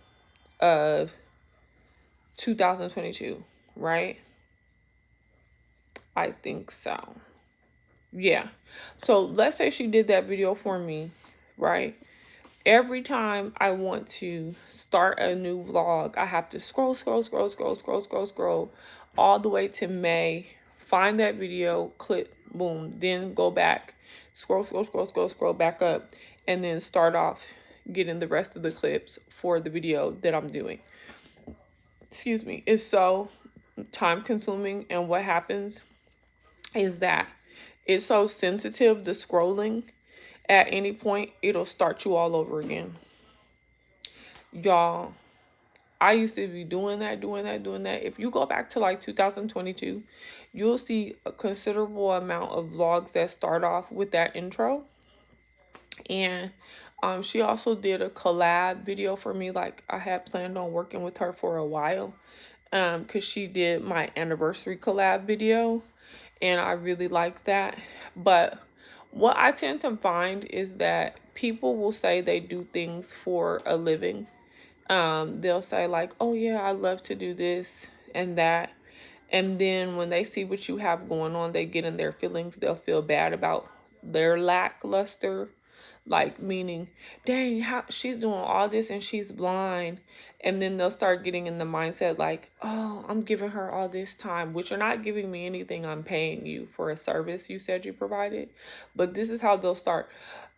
S1: of 2022, right? I think so. Yeah. So let's say she did that video for me, right? Every time I want to start a new vlog, I have to scroll all the way to May, find that video, click, boom, then go back, scroll back up, and then start off getting the rest of the clips for the video that I'm doing. Excuse me. It's so time consuming, and what happens is that it's so sensitive, the scrolling. At any point, it'll start you all over again. Y'all, I used to be doing that. If you go back to like 2022, you'll see a considerable amount of vlogs that start off with that intro. And she also did a collab video for me. Like, I had planned on working with her for a while, because she did my anniversary collab video, and I really like that. But what I tend to find is that people will say they do things for a living. They'll say like, oh yeah, I love to do this and that. And then when they see what you have going on, they get in their feelings. They'll feel bad about their lackluster, like meaning, dang, how she's doing all this and she's blind. And then they'll start getting in the mindset like, oh, I'm giving her all this time, which you're not giving me anything. I'm paying you for a service you said you provided. But this is how they'll start.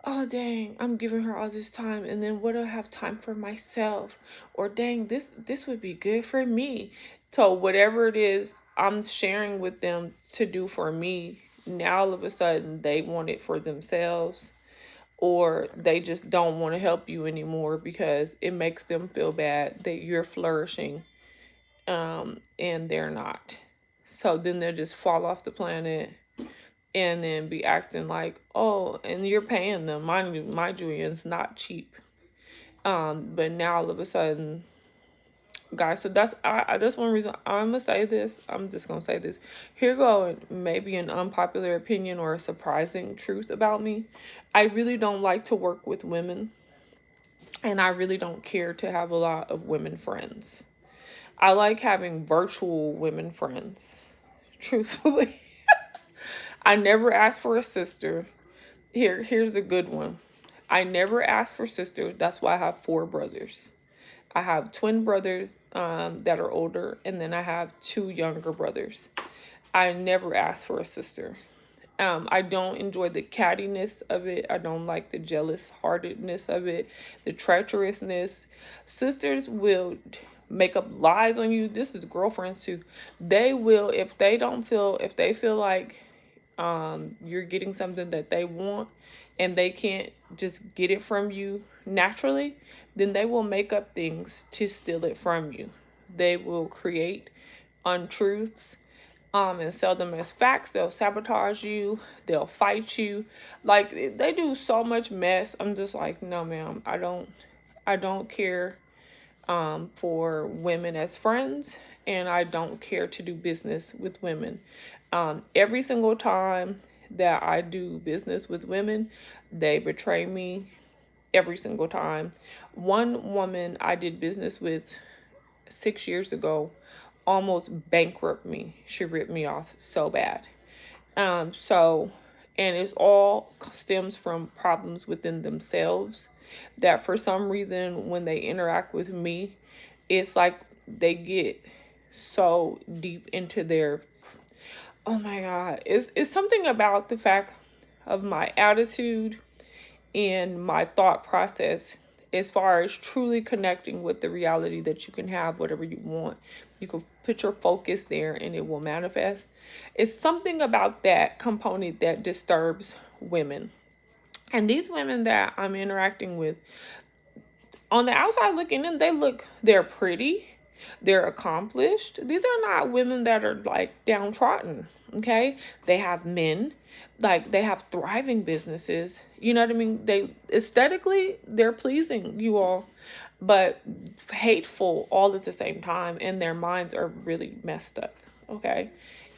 S1: Oh, dang, I'm giving her all this time, and then what do I have time for myself? Or dang, this would be good for me. So whatever it is I'm sharing with them to do for me, now all of a sudden they want it for themselves, or they just don't want to help you anymore because it makes them feel bad that you're flourishing, and they're not. So then they'll just fall off the planet and then be acting like, oh, and you're paying them. Mind you, it's not cheap. But now all of a sudden, guys, so that's one reason I'm gonna say this. I'm just gonna say this. Here go maybe an unpopular opinion or a surprising truth about me. I really don't like to work with women, and I really don't care to have a lot of women friends. I like having virtual women friends, truthfully. I never asked for a sister. Here's a good one. I never asked for sister. That's why I have 4 brothers. I have twin brothers that are older, and then I have 2 younger brothers. I never asked for a sister. I don't enjoy the cattiness of it. I don't like the jealous heartedness of it, the treacherousness. Sisters will make up lies on you. This is girlfriends too. They will, if they feel like you're getting something that they want and they can't just get it from you naturally, then they will make up things to steal it from you. They will create untruths and sell them as facts. They'll sabotage you. They'll fight you. Like, they do so much mess. I'm just like, no, ma'am, I don't care for women as friends, and I don't care to do business with women. Every single time that I do business with women, they betray me every single time. One woman I did business with 6 years ago almost bankrupt me. She ripped me off so bad. And it's all stems from problems within themselves that for some reason when they interact with me, it's like they get so deep into their, oh my God, it's something about the fact, of my attitude and my thought process as far as truly connecting with the reality that you can have whatever you want. You can put your focus there and it will manifest. It's something about that component that disturbs women. And these women that I'm interacting with, on the outside looking in, they're pretty, they're accomplished. These are not women that are like downtrodden, okay? They have men, like they have thriving businesses. You know what I mean? They aesthetically, they're pleasing you all, but hateful all at the same time, and their minds are really messed up, okay?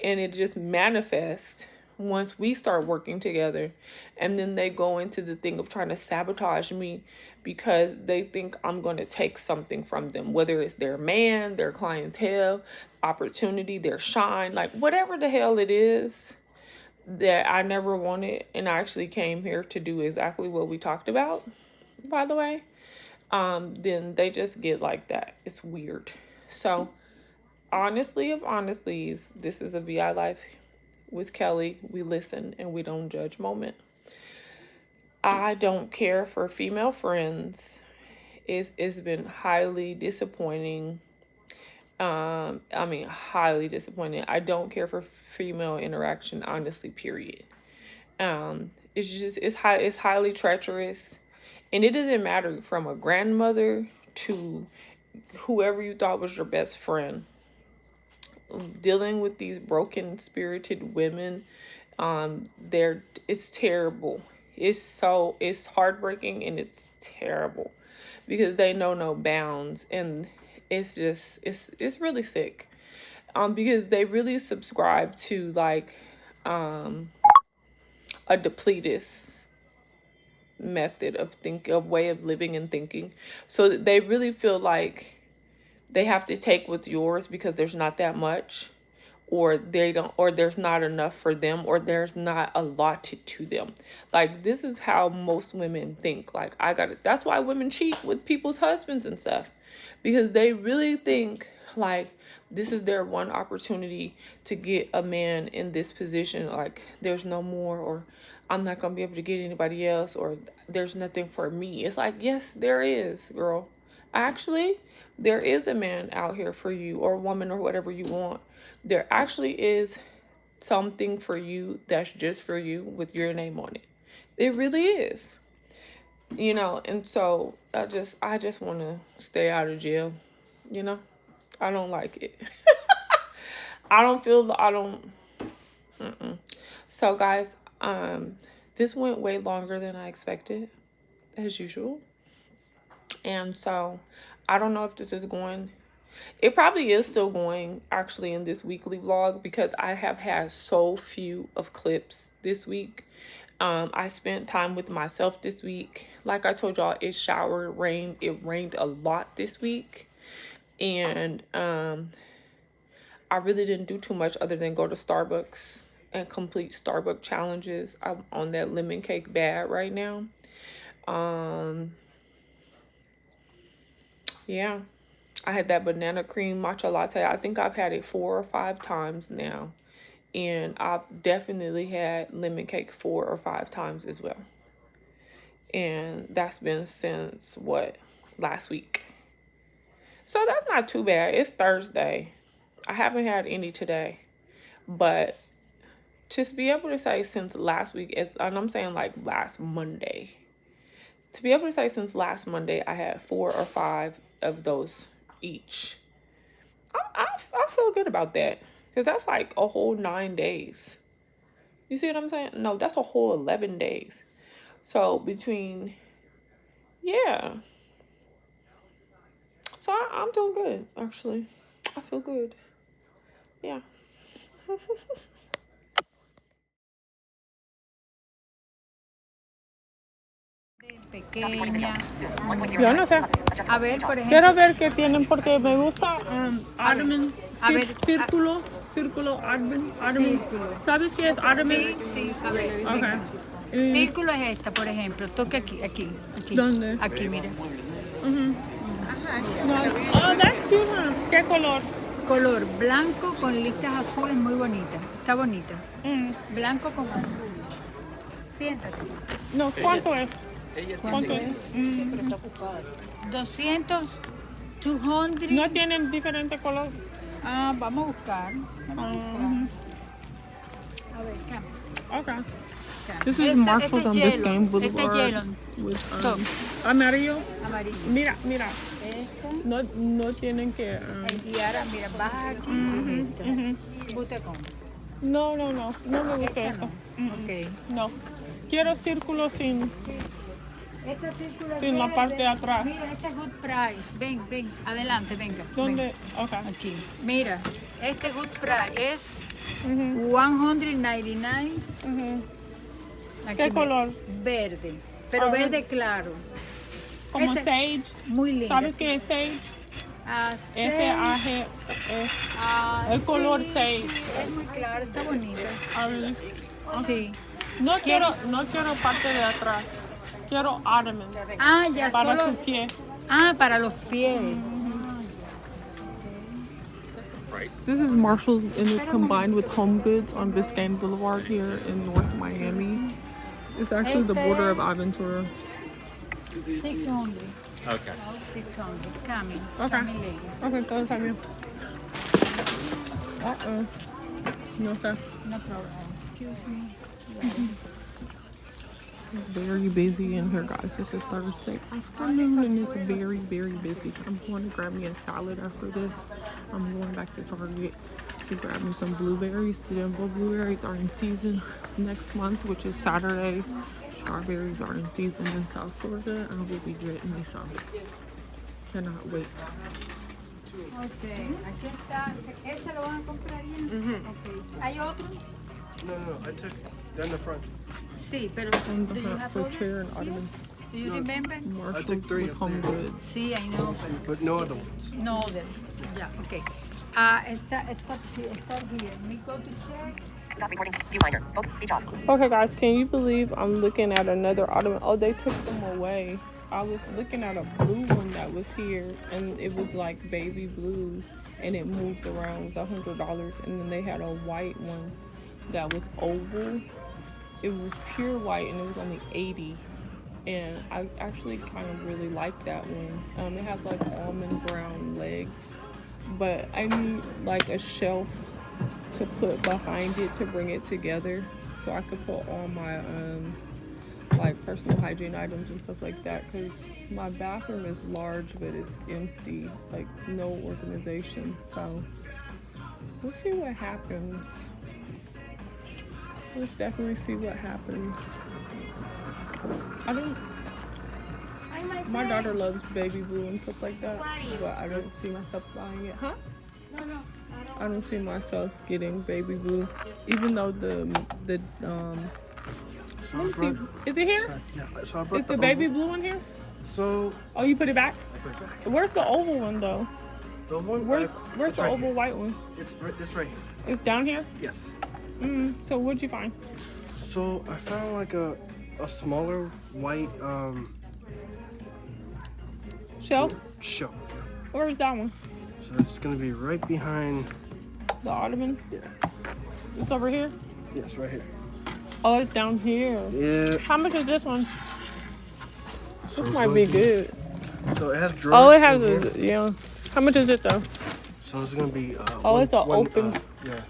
S1: And it just manifests once we start working together, and then they go into the thing of trying to sabotage me because they think I'm going to take something from them, whether it's their man, their clientele, opportunity, their shine, like whatever the hell it is that I never wanted. And I actually came here to do exactly what we talked about, by the way. Then they just get like that. It's weird. So honestly of honestly's, this is a VI Life with Kelly. We listen and we don't judge moment. I don't care for female friends. It's been highly disappointing. Highly disappointing. I don't care for female interaction, honestly, period. It's highly treacherous. And it doesn't matter from a grandmother to whoever you thought was your best friend. Dealing with these broken spirited women, it's terrible. It's heartbreaking and it's terrible because they know no bounds, and it's really sick. Because they really subscribe to like a depletist method of way of living and thinking. So they really feel like they have to take what's yours because there's not that much, or there's not enough for them, or there's not allotted to them. Like, this is how most women think. Like, that's why women cheat with people's husbands and stuff, because they really think like this is their one opportunity to get a man in this position. Like, there's no more, or I'm not gonna be able to get anybody else, or there's nothing for me. It's like, yes, there is, girl. Actually, there is a man out here for you, or a woman, or whatever you want. There actually is something for you that's just for you with your name on it. It really is. You know, and so I just want to stay out of jail. You know, I don't like it. So guys, this went way longer than I expected, as usual. And so I don't know if this is going, it probably is still going actually in this weekly vlog, because I have had so few of clips this week. I spent time with myself this week. Like I told y'all, it rained a lot this week. And I really didn't do too much other than go to Starbucks and complete Starbucks challenges. I'm on that lemon cake bad right now. Yeah, I had that banana cream matcha latte. I think I've had it 4 or 5 times now. And I've definitely had lemon cake 4 or 5 times as well. And that's been since, last week. So that's not too bad. It's Thursday. I haven't had any today. But just be able to say since last week, and I'm saying like last Monday. To be able to say since last Monday, I had 4 or 5 of those each. I feel good about that, because that's like a whole 9 days. You see what I'm saying? No, that's a whole 11 days. So yeah. So I'm doing good, actually. I feel good. Yeah.
S3: Pequeña.
S1: Yo no sé.
S3: A ver, por ejemplo.
S1: Quiero ver qué tienen, porque me gusta Armin,
S3: a ver,
S1: círculo, Armin.
S3: Círculo.
S1: ¿Sabes qué es Armin?
S3: Sí, sabe.
S1: Okay.
S3: Círculo es esta, por ejemplo. Toque aquí.
S1: ¿Dónde?
S3: Aquí, mira.
S1: Oh, that's cute, huh? ¿Qué color?
S3: Color blanco con listas azules, muy bonita. Está bonita. Blanco con azul. Siéntate.
S1: No, ¿cuánto es? ¿Cuánto es?
S3: 200, 200.
S1: ¿No tienen diferente color?
S3: Ah, vamos a buscar. A ver, cambia.
S1: Okay.
S3: Cambia.
S1: This is Marshalls on
S3: yellow.
S1: Biscayne
S3: Este
S1: Boulevard.
S3: es yellow.
S1: With,
S3: Top.
S1: amarillo.
S3: Amarillo.
S1: Mira, mira.
S3: Esta.
S1: No tienen que...
S3: Y ahora, mira, baja aquí. Busca con.
S1: No me gusta
S3: Esta
S1: esto.
S3: no. Ok.
S1: No. Quiero círculos sin
S3: Esta círcula
S1: en la
S3: verde.
S1: parte de atrás.
S3: Mira, este es good price. Ven, adelante, venga.
S1: ¿Dónde?
S3: ven.
S1: Okay.
S3: Aquí. Mira, este good price es 199. Aquí,
S1: ¿Qué
S3: mira,
S1: color?
S3: Verde, pero verde claro.
S1: Como
S3: Este-
S1: sage.
S3: Muy lindo.
S1: ¿Sabes qué es sage? S-A-G. El color sage.
S3: Es muy claro, está bonito.
S1: Really?
S3: Sí.
S1: No quiero parte de atrás. Quiero ottoman.
S3: Ah, ya
S1: Para
S3: solo.
S1: sus pies.
S3: Ah, para los pies.
S1: This is Marshalls and it's combined with Home Goods on Biscayne Boulevard here in North Miami. It's actually the border of Aventura.
S3: 600.
S4: Okay.
S3: 600. Coming.
S1: Okay.
S3: Coming later.
S1: Okay, todo está bien. No sé.
S3: No problem. Excuse me.
S1: It's very busy in here, guys. This is Thursday afternoon and it's very, very busy. I'm going to grab me a salad after this. I'm going back to Target to grab me some blueberries. The jumbo blueberries are in season next month, which is Saturday. Strawberries are in season in South Florida. I will be getting me some. Cannot wait.
S3: Okay. Aquí está. ¿Este lo van a comprar bien? Okay. ¿Hay otro?
S5: No, I took down the front.
S3: Sí, pero
S1: And
S3: do you
S1: the
S3: have
S1: for
S3: other?
S1: chair and ottoman.
S3: Do you remember?
S1: Marshalls
S5: three
S1: with
S5: of
S1: Home
S5: them.
S1: Goods.
S3: Sí, I know.
S5: But no other ones.
S3: No other. Ya, okay. Está here. We go to check.
S6: Stop recording. Viewfinder. Focus. Speech off.
S1: Okay, guys, can you believe I'm looking at another ottoman? Oh, they took them away. I was looking at a blue one that was here, and it was like baby blue, and it moved around. It was $100, and then they had a white one that was oval. It was pure white, and it was only $80. And I actually kind of really like that one. It has like almond brown legs, but I need like a shelf to put behind it to bring it together, so I could put all my like personal hygiene items and stuff like that, because my bathroom is large but it's empty, like no organization. So we'll see what happens. Let's definitely see what happens. My daughter loves baby blue and stuff like that, but I don't see myself buying it. Huh? I don't see myself getting baby blue, even though the
S5: So
S1: let me see. Is it here?
S5: Yeah, so I brought
S1: Is the baby
S5: oval.
S1: blue one here?
S5: So
S1: Oh, you put it back?
S5: I put it back.
S1: Where's the oval one though?
S5: The one.
S1: Where's
S5: it's
S1: the
S5: right
S1: oval
S5: here.
S1: white one?
S5: It's right here.
S1: It's down here?
S5: Yes.
S1: So what'd you find?
S5: So I found like a smaller white
S1: Shelf?
S5: shelf.
S1: Where's that one?
S5: So it's gonna be right behind.
S1: The ottoman?
S5: Yeah.
S1: It's over here?
S5: Yes, right here.
S1: Oh, it's down here.
S5: Yeah.
S1: How much is this one?
S5: So
S1: This
S5: it's
S1: might
S5: gonna
S1: be good.
S5: So it has drawers.
S1: Oh, it has
S5: in here.
S1: yeah. How much is it though?
S5: So it's gonna be.
S1: Oh, it's a open.
S5: Yeah.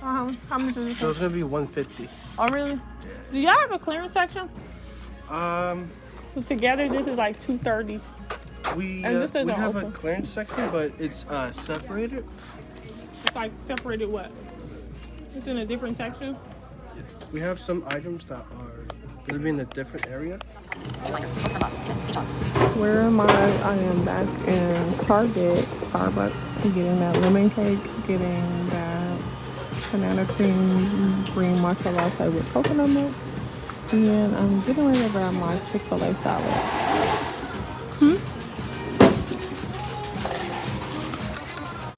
S1: How much is
S5: So
S1: it?
S5: it's gonna be 150.
S1: Oh, really? Do y'all have a clearance section? So together, this is like $230.
S5: We
S1: And this doesn't
S5: we have
S1: open.
S5: a clearance section, but it's separated.
S1: It's like separated what? It's in a different section?
S5: We have some items that are gonna be in a different area.
S1: Where am I? I am back in Target, Starbucks, getting that lemon cake, getting that banana cream green matcha latte with coconut milk, and then I'm getting ready to grab my Chick-fil-A salad.